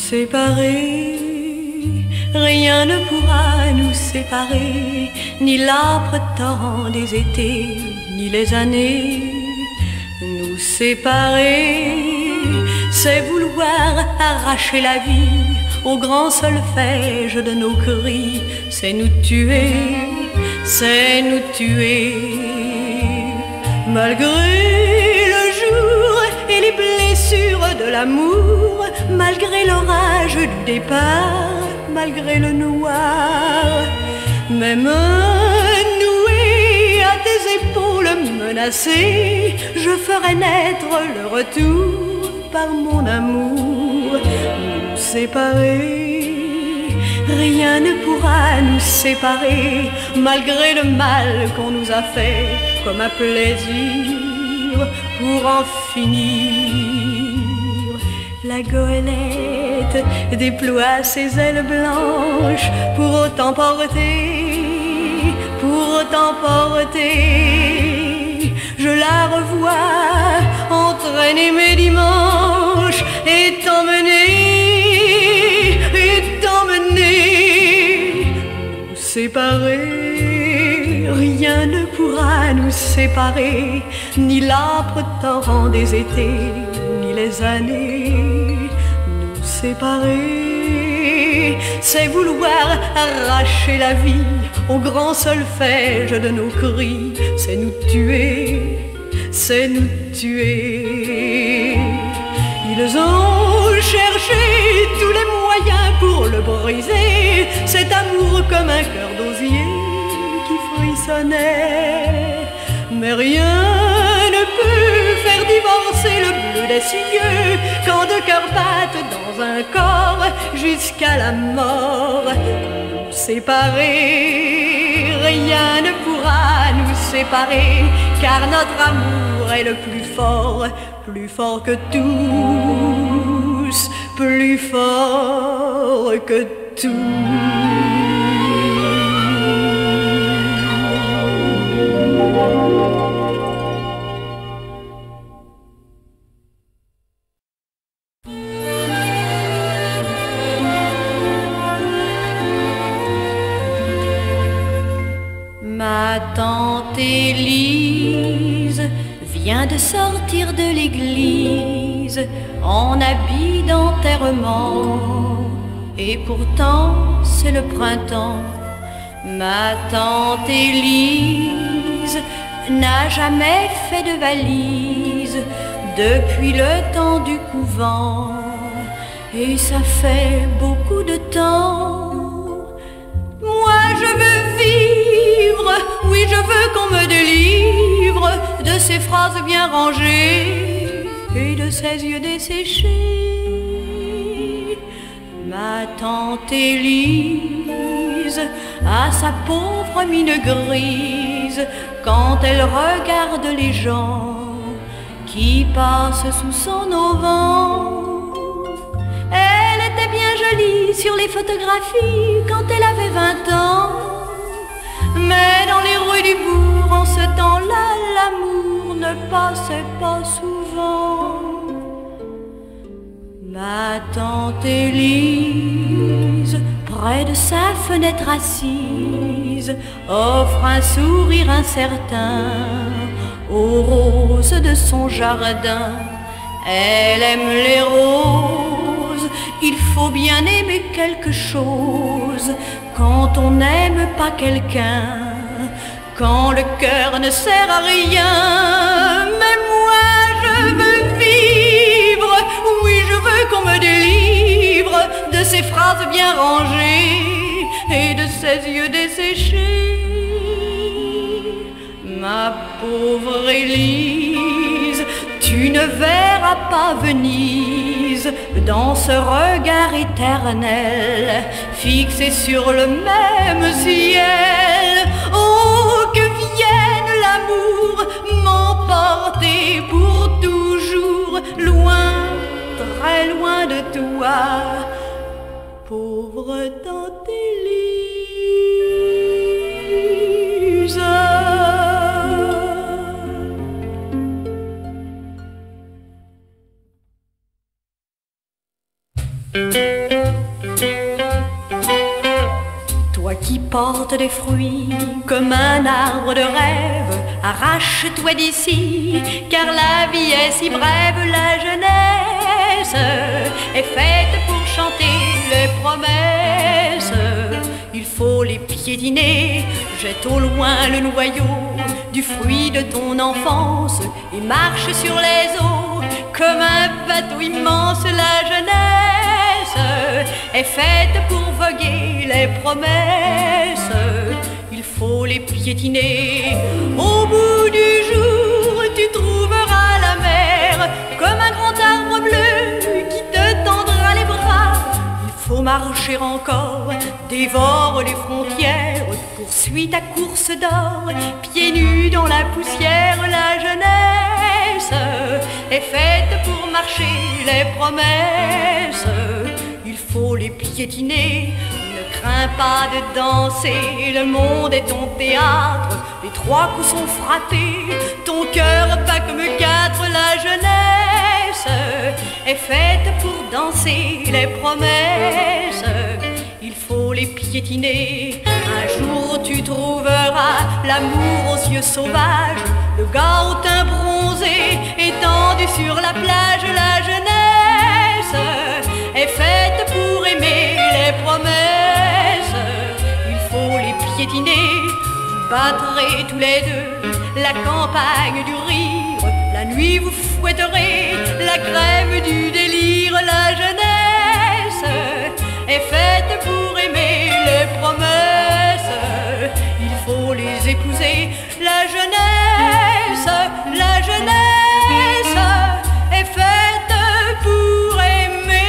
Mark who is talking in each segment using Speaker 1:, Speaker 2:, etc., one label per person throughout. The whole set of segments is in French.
Speaker 1: séparer, rien ne pourra nous séparer, ni l'âpre temps des étés, ni les années. Nous séparer, c'est vouloir arracher la vie au grand solfège de nos cris. C'est nous tuer, c'est nous tuer. Malgré le jour et les blessures de l'amour, malgré l'orage du départ, malgré le noir, même noué à tes épaules menacées, je ferai naître le retour par mon amour. Nous séparer, rien ne pourra nous séparer, malgré le mal qu'on nous a fait, comme un plaisir pour en finir. La goélette déploie ses ailes blanches pour autant porter, pour autant porter. Je la revois entraîner mes dimanches et t'emmener, nous séparer. Rien ne pourra nous séparer, ni l'âpre torrent des étés, ni les années. Nous séparer, c'est vouloir arracher la vie au grand solfège de nos cris. C'est nous tuer, c'est nous tuer. Ils ont cherché tous les moyens pour le briser, cet amour comme un cœur d'osier qui frissonnait. Mais rien ne peut faire divorcer le bleu des cieux quand deux cœurs battent dans un corps jusqu'à la mort. Nous séparer, rien ne pourra nous séparer, car notre amour est le plus fort que tous, plus fort que tout. Ma tante Élise vient de sortir de l'église en habit d'enterrement, et pourtant c'est le printemps. Ma tante Élise n'a jamais fait de valise depuis le temps du couvent, et ça fait beaucoup de temps. Moi je veux vivre, oui je veux qu'on me délivre de ces phrases bien rangées et de ces yeux desséchés. Ma tante Élise a sa pauvre mine grise quand elle regarde les gens qui passent sous son auvent. Elle était bien jolie sur les photographies quand elle avait 20 ans, mais dans les rues du bourg en ce temps-là, l'amour ne passait pas souvent. Ma tante Élise, près de sa fenêtre assise, offre un sourire incertain aux roses de son jardin. Elle aime les roses, il faut bien aimer quelque chose quand on n'aime pas quelqu'un, quand le cœur ne sert à rien. Mais moi je veux vivre, oui je veux qu'on me délivre de ces phrases bien rangées et de ces yeux desséchés. Ma pauvre Élise, tu ne verras pas Venise dans ce regard éternel fixé sur le même ciel. Oh, que vienne l'amour m'emporter pour toujours, loin, très loin de toi, pauvre tante Élise. porte des fruits comme un arbre de rêve. Arrache-toi d'ici, car la vie est si brève. La jeunesse est faite pour chanter les promesses. Il faut les piétiner, jette au loin le noyau du fruit de ton enfance et marche sur les eaux comme un bateau immense. La jeunesse est faite pour voguer les promesses. Il faut les piétiner. Au bout du jour, tu trouveras la mer comme un grand arbre bleu qui te tendra les bras. Il faut marcher encore, dévore les frontières, poursuis ta course d'or, pieds nus dans la poussière. La jeunesse est faite pour marcher les promesses. Il faut les piétiner. Ne crains pas de danser, le monde est ton théâtre. Les trois coups sont frappés, ton cœur bat comme quatre. La jeunesse est faite pour danser les promesses. Il faut les piétiner. Un jour tu trouveras l'amour aux yeux sauvages, le gars au teint bronzé étendu sur la plage. La jeunesse est faite pour aimer les promesses. Il faut les piétiner. Vous battrez tous les deux la campagne du rire. La nuit vous fouetterez la crème du délire. La jeunesse est faite pour aimer les promesses. Il faut les épouser. La jeunesse est faite pour aimer.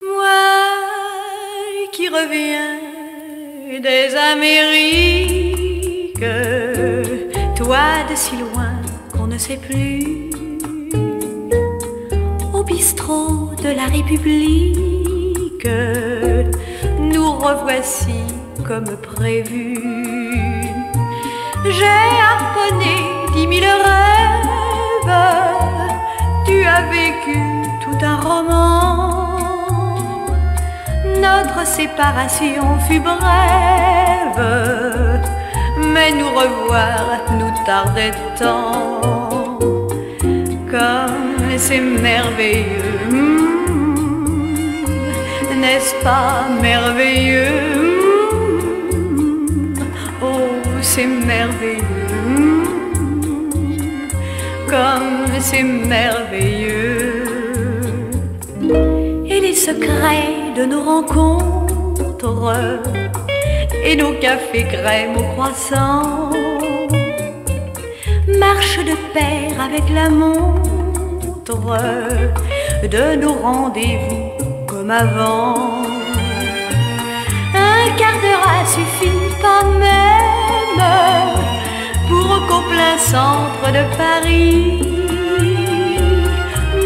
Speaker 1: Moi qui reviens des Amériques, toi de si loin qu'on ne sait plus, au bistrot de la République, nous revoici comme prévu. J'ai harponné 10 000 rêves, tu as vécu tout un roman. Notre séparation fut brève, mais nous revoir nous tardait tant. Comme c'est merveilleux, n'est-ce pas merveilleux? Oh, c'est merveilleux, comme c'est merveilleux. Et les secrets de nos rencontres et nos cafés crème au croissant marchent de pair avec la montre de nos rendez-vous comme avant. Un quart d'heure a suffi, pas même, pour qu'au plein centre de Paris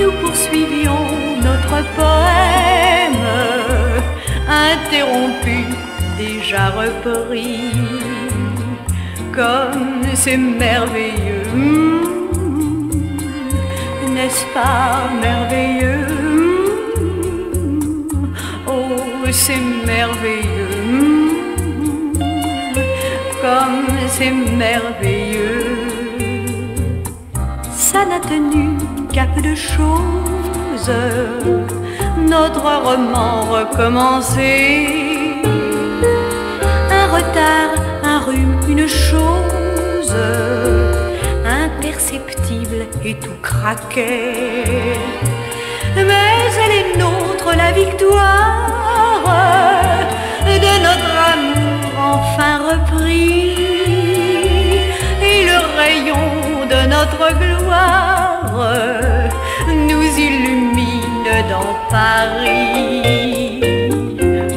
Speaker 1: nous poursuivions notre poème interrompu, déjà repris. Comme c'est merveilleux, n'est-ce pas merveilleux? Oh, c'est merveilleux, comme c'est merveilleux. Ça n'a tenu qu'à peu de choses, notre roman recommencé. Un retard, un rhume, une chose imperceptible et tout craquait. Mais elle est nôtre, la victoire de notre amour enfin repris, et le rayon de notre gloire nous illumine dans Paris.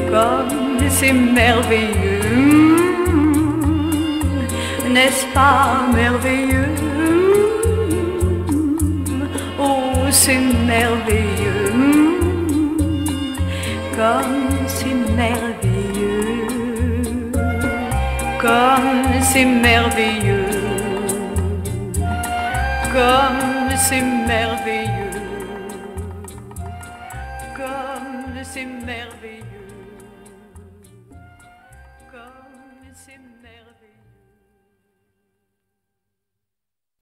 Speaker 1: Comme c'est merveilleux, n'est-ce pas merveilleux? Oh, c'est merveilleux, comme c'est merveilleux, comme c'est merveilleux, Comme c'est merveilleux, comme c'est merveilleux.